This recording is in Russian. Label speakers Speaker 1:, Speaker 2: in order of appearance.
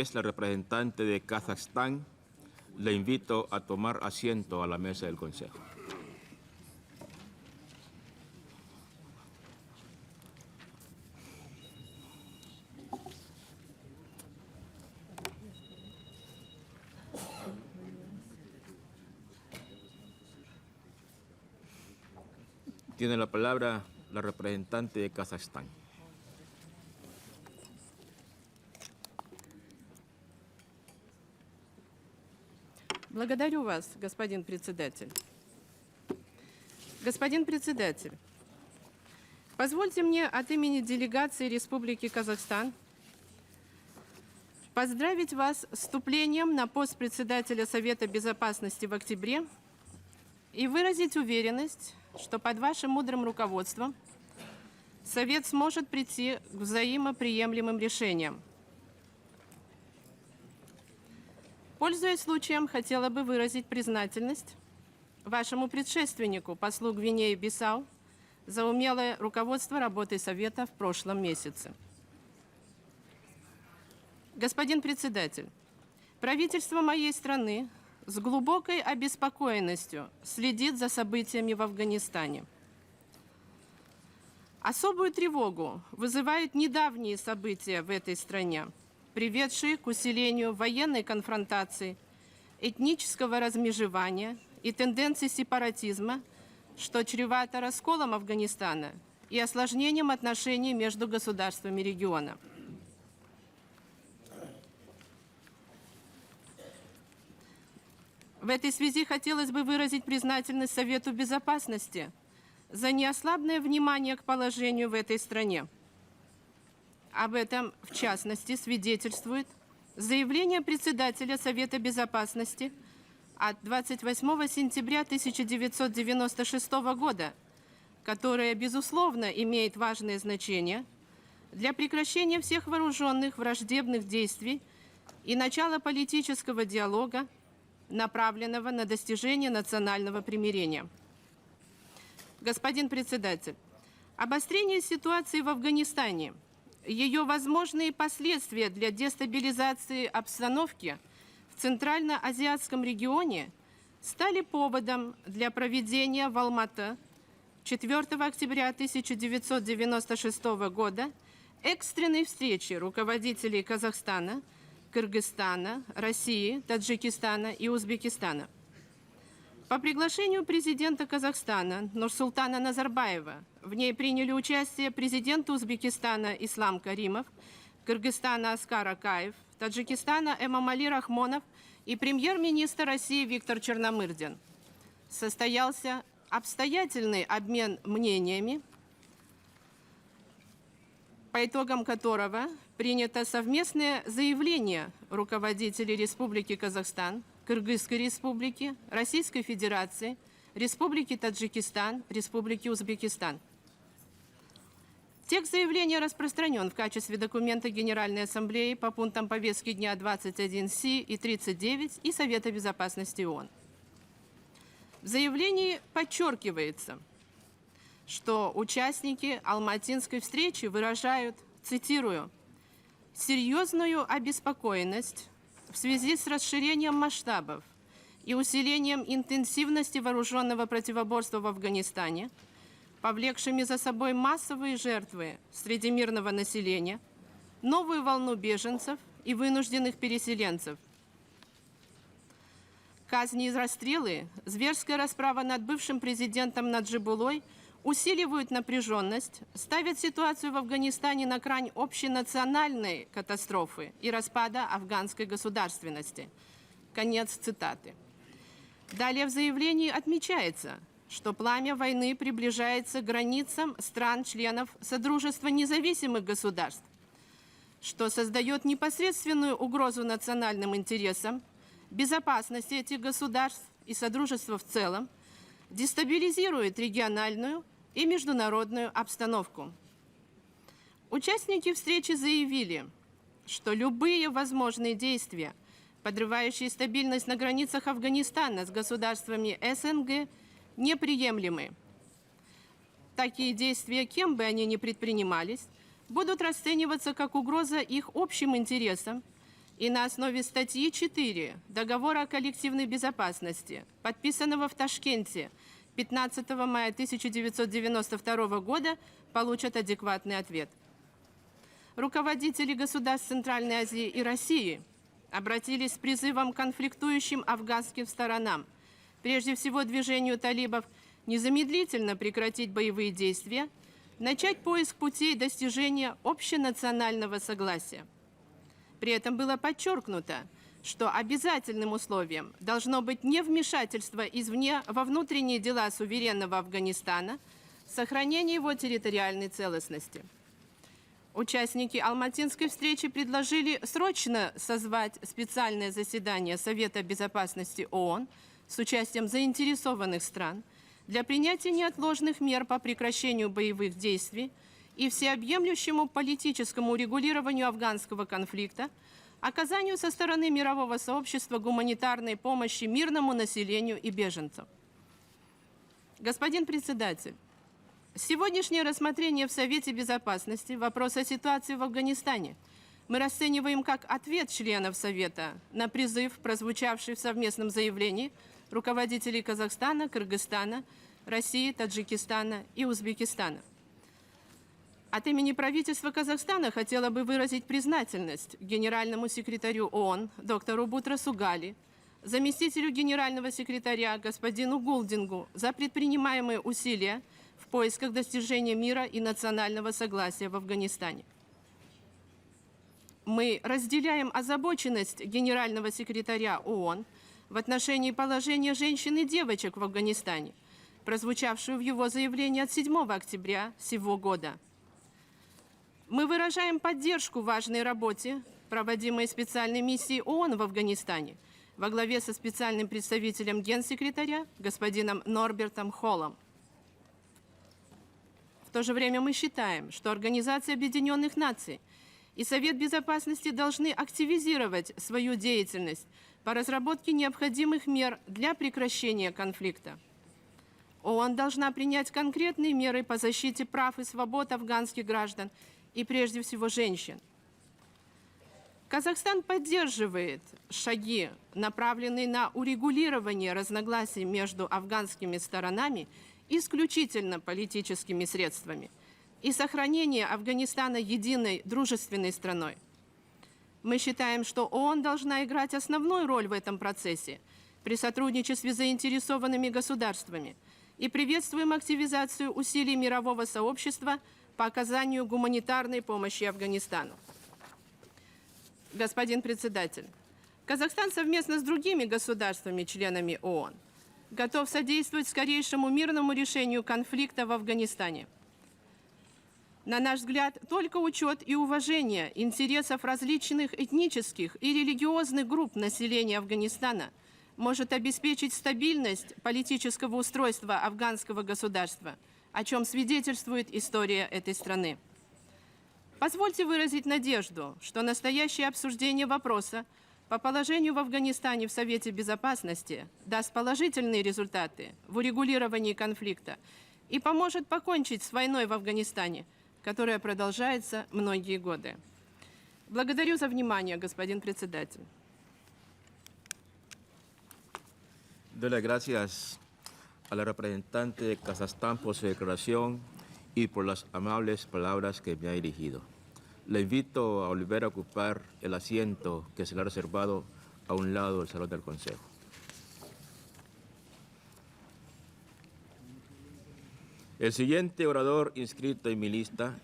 Speaker 1: Es la representante de Kazajstán. Le invito a tomar asiento a la mesa del Consejo. Tiene la palabra la representante de Kazajstán.
Speaker 2: Благодарю вас, господин председатель. Господин председатель, позвольте мне от имени делегации Республики Казахстан поздравить вас с вступлением на пост председателя Совета Безопасности в октябре и выразить уверенность, что под вашим мудрым руководством Совет сможет прийти к взаимоприемлемым решениям. Пользуясь случаем, хотела бы выразить признательность вашему предшественнику, послу Гвинеи-Бисау, за умелое руководство работой Совета в прошлом месяце. Господин председатель, правительство моей страны с глубокой обеспокоенностью следит за событиями в Афганистане. Особую тревогу вызывают недавние события в этой стране, приведшие к усилению военной конфронтации, этнического размежевания и тенденций сепаратизма, что чревато расколом Афганистана и осложнением отношений между государствами региона. В этой связи хотелось бы выразить признательность Совету Безопасности за неослабное внимание к положению в этой стране. Об этом, в частности, свидетельствует заявление председателя Совета Безопасности от 28 сентября 1996 года, которое, безусловно, имеет важное значение для прекращения всех вооруженных враждебных действий и начала политического диалога, направленного на достижение национального примирения. Господин председатель, обострение ситуации в Афганистане, ее возможные последствия для дестабилизации обстановки в Центрально-Азиатском регионе стали поводом для проведения в Алматы 4 октября 1996 года экстренной встречи руководителей Казахстана, Кыргызстана, России, Таджикистана и Узбекистана. По приглашению президента Казахстана Нурсултана Назарбаева в ней приняли участие президент Узбекистана Ислам Каримов, Кыргызстана Аскар Акаев, Таджикистана Эмомали Рахмонов и премьер-министр России Виктор Черномырдин. Состоялся обстоятельный обмен мнениями, по итогам которого принято совместное заявление руководителей Республики Казахстан, Кыргызской Республики, Российской Федерации, Республики Таджикистан, Республики Узбекистан. Текст заявления распространен в качестве документа Генеральной Ассамблеи по пунктам повестки дня 21С и 39 и Совета Безопасности ООН. В заявлении подчеркивается, что участники Алматинской встречи выражают, цитирую, «серьезную обеспокоенность в связи с расширением масштабов и усилением интенсивности вооруженного противоборства в Афганистане, повлекшими за собой массовые жертвы среди мирного населения, новую волну беженцев и вынужденных переселенцев. Казни и расстрелы, зверская расправа над бывшим президентом Наджибуллой усиливают напряженность, ставят ситуацию в Афганистане на грань общенациональной катастрофы и распада афганской государственности». Конец цитаты. Далее в заявлении отмечается, что пламя войны приближается к границам стран-членов Содружества независимых государств, что создает непосредственную угрозу национальным интересам, безопасности этих государств и Содружества в целом, дестабилизирует региональную и международную обстановку. Участники встречи заявили, что любые возможные действия, подрывающие стабильность на границах Афганистана с государствами СНГ, неприемлемы. Такие действия, кем бы они ни предпринимались, будут расцениваться как угроза их общим интересам и на основе статьи 4 Договора о коллективной безопасности, подписанного в Ташкенте 15 мая 1992 года, получат адекватный ответ. Руководители государств Центральной Азии и России обратились с призывом к конфликтующим афганским сторонам, прежде всего движению талибов, незамедлительно прекратить боевые действия, начать поиск путей достижения общенационального согласия. При этом было подчеркнуто, что обязательным условием должно быть не вмешательство извне во внутренние дела суверенного Афганистана, сохранение его территориальной целостности. Участники Алматинской встречи предложили срочно созвать специальное заседание Совета безопасности ООН с участием заинтересованных стран для принятия неотложных мер по прекращению боевых действий и всеобъемлющему политическому урегулированию афганского конфликта, оказанию со стороны мирового сообщества гуманитарной помощи мирному населению и беженцам. Господин председатель, сегодняшнее рассмотрение в Совете Безопасности вопроса ситуации в Афганистане мы расцениваем как ответ членов Совета на призыв, прозвучавший в совместном заявлении руководителей Казахстана, Кыргызстана, России, Таджикистана и Узбекистана. От имени правительства Казахстана хотела бы выразить признательность генеральному секретарю ООН доктору Бутрасу Гали, заместителю генерального секретаря господину Гулдингу за предпринимаемые усилия в поисках достижения мира и национального согласия в Афганистане. Мы разделяем озабоченность генерального секретаря ООН в отношении положения женщин и девочек в Афганистане, прозвучавшую в его заявлении от 7 октября сего года. Мы выражаем поддержку важной работе, проводимой специальной миссией ООН в Афганистане, во главе со специальным представителем генсекретаря господином Норбертом Холлом. В то же время мы считаем, что Организация Объединенных Наций и Совет Безопасности должны активизировать свою деятельность по разработке необходимых мер для прекращения конфликта. ООН должна принять конкретные меры по защите прав и свобод афганских граждан и прежде всего женщин. Казахстан поддерживает шаги, направленные на урегулирование разногласий между афганскими сторонами исключительно политическими средствами и сохранение Афганистана единой дружественной страной. Мы считаем, что ООН должна играть основную роль в этом процессе при сотрудничестве с заинтересованными государствами и приветствуем активизацию усилий мирового сообщества по оказанию гуманитарной помощи Афганистану. Господин председатель, Казахстан совместно с другими государствами-членами ООН готов содействовать скорейшему мирному решению конфликта в Афганистане. На наш взгляд, только учет и уважение интересов различных этнических и религиозных групп населения Афганистана может обеспечить стабильность политического устройства афганского государства, о чем свидетельствует история этой страны. Позвольте выразить надежду, что настоящее обсуждение вопроса по положению в Афганистане в Совете Безопасности даст положительные результаты в урегулировании конфликта и поможет покончить с войной в Афганистане, которая продолжается многие годы. Благодарю за внимание, господин председатель.
Speaker 1: Doy las gracias a la representante de Kazajstán por su declaración y por las amables palabras que me ha dirigido. Le invito a volver a ocupar el asiento que se le ha reservado a un lado del Salón del Consejo. El siguiente orador inscrito en mi lista